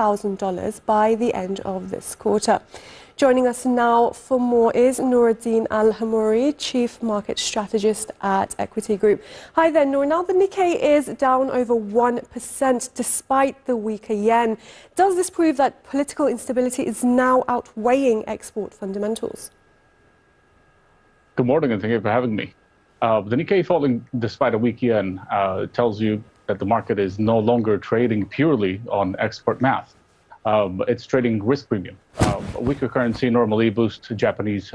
$60,000 by the end of this quarter. Joining us now for more is Nour Eldeen Al Hammoury, Chief Market Strategist at Equiti Group. Hi there, Nour. Now, the Nikkei is down over 1% despite the weaker yen. Does this prove that political instability is now outweighing export fundamentals? Good morning, and thank you for having me. The Nikkei falling despite a weak yen tells you that the market is no longer trading purely on export math. It's trading risk premium. A weaker currency normally boosts Japanese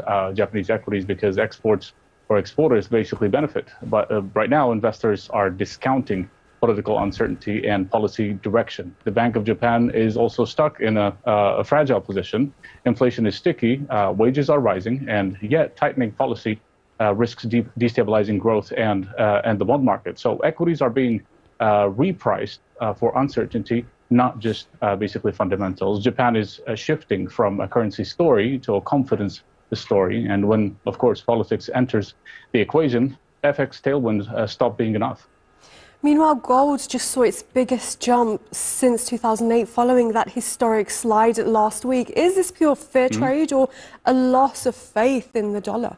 equities because exports or exporters basically benefit. But right now, investors are discounting political uncertainty and policy direction. The Bank of Japan is also stuck in a fragile position. Inflation is sticky, wages are rising, and yet tightening policy risks destabilizing growth and the bond market. So equities are being repriced for uncertainty, not just basically fundamentals. Japan is shifting from a currency story to a confidence story. And when, of course, politics enters the equation, FX tailwinds stop being enough. Meanwhile, gold just saw its biggest jump since 2008 following that historic slide last week. Is this pure fear trade or a loss of faith in the dollar?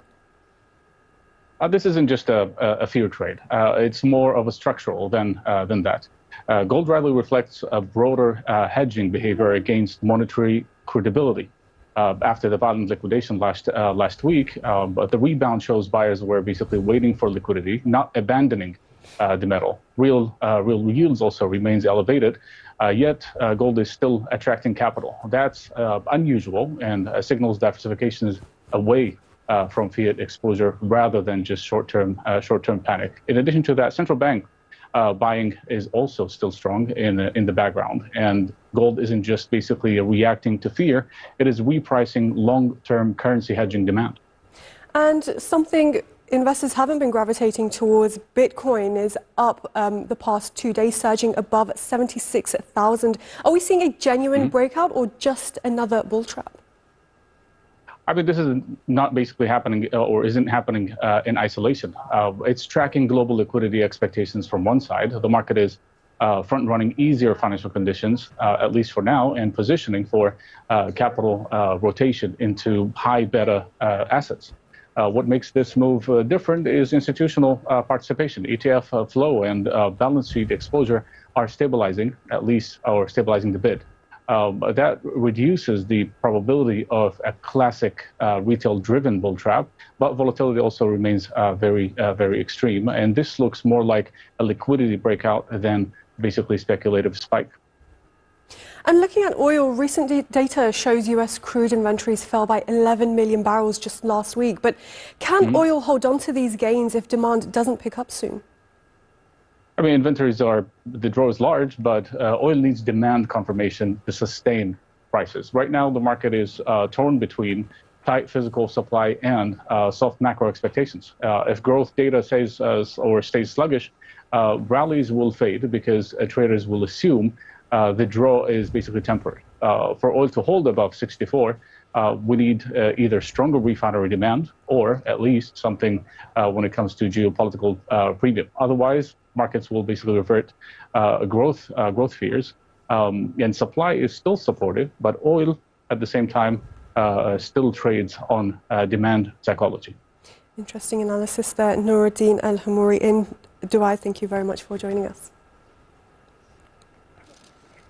This isn't just a fear trade. It's more of a structural than that. Gold rally reflects a broader hedging behavior against monetary credibility. After the violent liquidation last week, but the rebound shows buyers were basically waiting for liquidity, not abandoning the metal. Real yields also remains elevated, yet gold is still attracting capital. That's unusual and signals diversification away from fiat exposure rather than just short-term panic. In addition to that, central bank buying is also still strong in the background, and gold isn't just basically reacting to fear, it is repricing long-term currency hedging demand. And something investors haven't been gravitating towards, Bitcoin is up the past 2 days, surging above 76,000. Are we seeing a genuine breakout or just another bull trap? I mean, this is not basically happening or isn't happening in isolation. It's tracking global liquidity expectations from one side. The market is front-running easier financial conditions, at least for now, and positioning for capital rotation into high beta assets. What makes this move different is institutional participation. ETF flow and balance sheet exposure are stabilizing, at least, or stabilizing the bid. That reduces the probability of a classic retail-driven bull trap, but volatility also remains very extreme. And this looks more like a liquidity breakout than basically speculative spike. And looking at oil, recent data shows U.S. crude inventories fell by 11 million barrels just last week. But can oil hold on to these gains if demand doesn't pick up soon? I mean, the draw is large, but oil needs demand confirmation to sustain prices. Right now, the market is torn between tight physical supply and soft macro expectations. If growth data stays sluggish, rallies will fade because traders will assume the draw is basically temporary. For oil to hold above 64, we need either stronger refinery demand or at least something when it comes to geopolitical premium. Otherwise, markets will basically revert growth fears. And supply is still supportive, but oil at the same time still trades on demand psychology. Interesting analysis there. Nour Eldeen Al Hammoury in Dubai. Thank you very much for joining us.